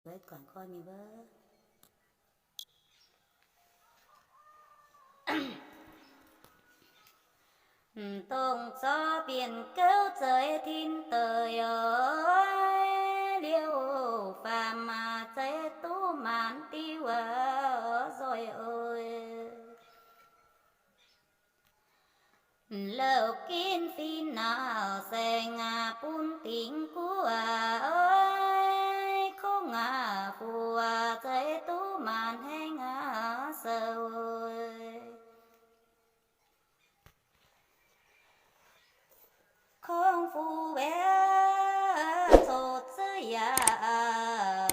với còn coi mi vớ tông gió biển kéo trời thiên tời ơi liêu phàm mà chế tú màn tiêu rồi ơi lầu kín phin nào xe ngà bún tiếng của ơi không ngà phù chế tú màn hay ngà sầu không phù bé sốt dưới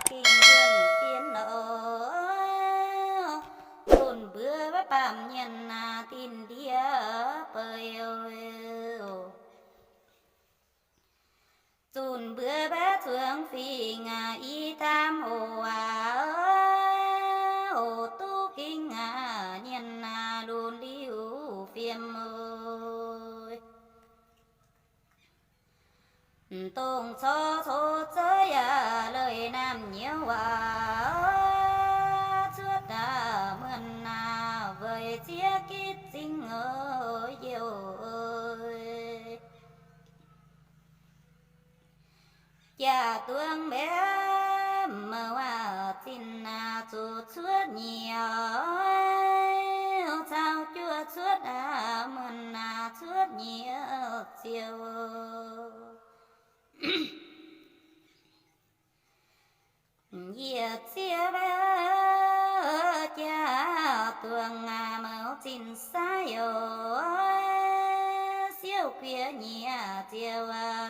kinh duyên tiên nở tồn bữa với bàm nhân tin đĩa bơi tồn bữa bé thương phi y tam hồ hồ tu kinh nhân đồn liu phiêm ơi tông cho số giới lời nam nhiều trước mượn với chia kít sinh ở nhiều ơi cha tương bé mờ tin chủ suốt nhiều sao chưa suốt mượn suốt nhiều chiều Diệt chia bé cha tuồng màu chín sai siêu khuya nhẹ chiều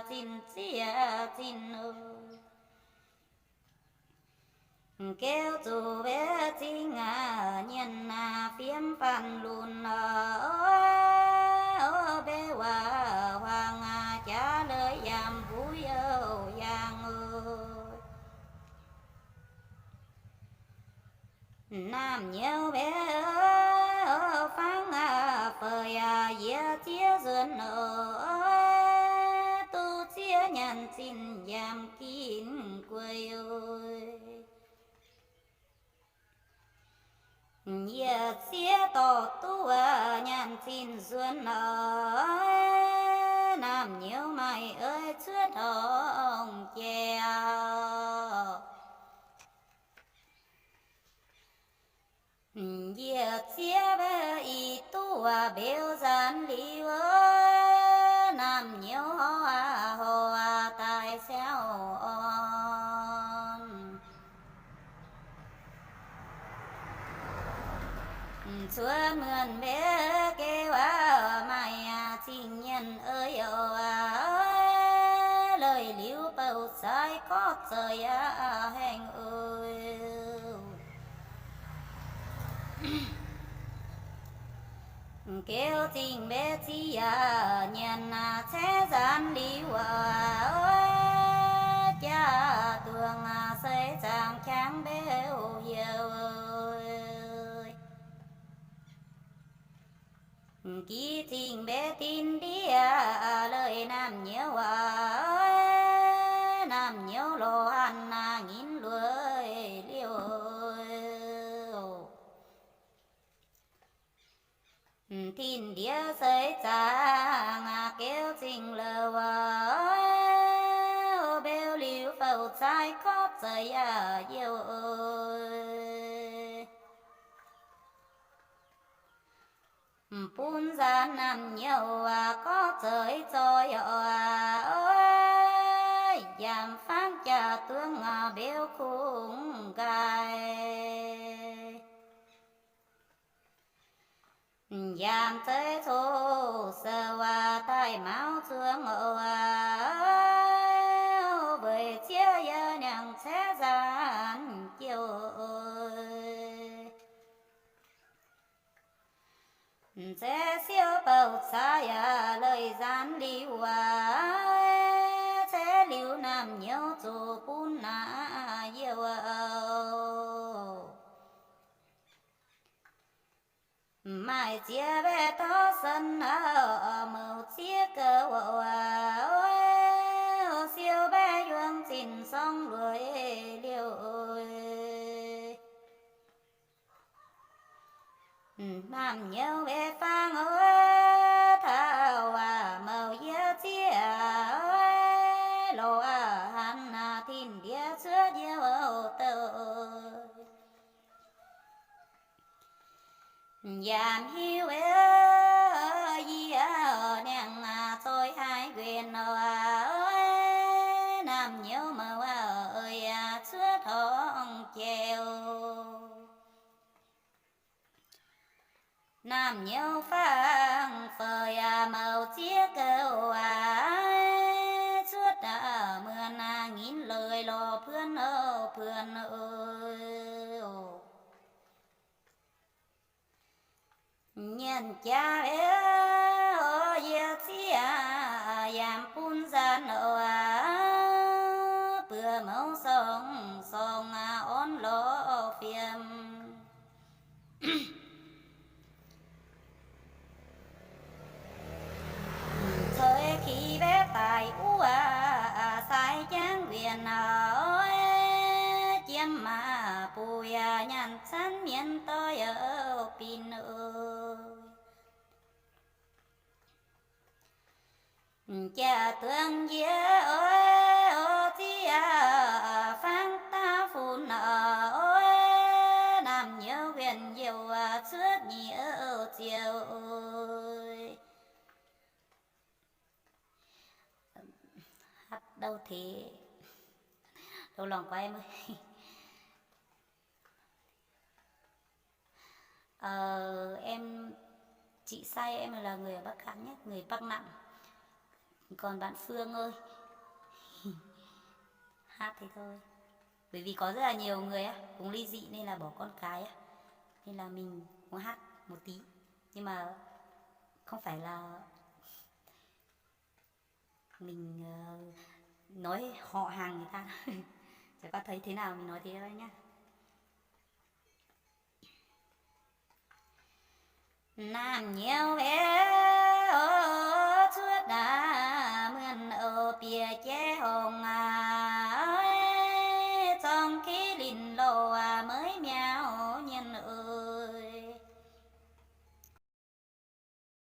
chín chia chín kéo dù bé chính nhân phiếm phản lùn bé hoàng trả lời giảm vui giang nam nhiều bé phang phơi dĩa chia dần tu chia nhận xin giảm kín quê ơi dĩa chia tỏ tu nhận xin dần nam nhiều mày ơi trước hồng chè Diệt chia bé y tu béo gian liu nam nhiều hồ tại sao xưa mượn bé kêu mày tình nhân ơi lời liu bầu sai có trời hành ơi kêu tình bé chi nhân sẽ gian liu cha tường xây chàng kháng béo nhiều ơi ký tình bé tin đi lời nam nhiều nam nhiều lo ăn nghìn lưỡi liều tin đĩa xây chàng kéo tình lờ béo liu phẩu trái khóc trời yêu ơi bún ra nằm nhiều có trời rồi ơi giảm phán cha tương béo khung gai giảm tới thô sơ tay máu thương bởi chia nhằng sẽ gian chiều ơi sẽ siêu bầu xa lời gian liu sẽ liu nam nhiều dù bún yêu mai chia bé to sân màu chia cơ siêu bé yuông xin xong rồi liều Nam nhiều về phang ơi thao màu giá chia lô hắn thiên địa chứa nhiều tờ giảm hiu gì nàng tôi hai quyền nam nhiều màu ơi chứa thong chèo nam nhiều phang phơi màu chia cầu suốt mưa nghìn lời lo phương ơi nhân cha ơi chia yam pun gian bữa mẫu sông sông on lo phiền thời khi bé tài sai chán quyền ơi chiếm mà bùi nhàn sán miền tôi ở pin ơi cha tương dế ơi ô chi phang ta phun ơi nam nhớ quyền nhiều suốt nhiều chiều ơi hát đâu thì đâu lòng của em ơi. Em chị Say em là người ở Bắc Cạn nhé, người Bắc Nặng. Còn bạn Phương ơi hát thế thôi, bởi vì có rất là nhiều người á cùng ly dị nên là bỏ con cái á, nên là mình muốn hát một tí nhưng mà không phải là mình nói họ hàng người ta chẳng có thấy thế nào mình nói thế thôi nhá. Nam nhiều bé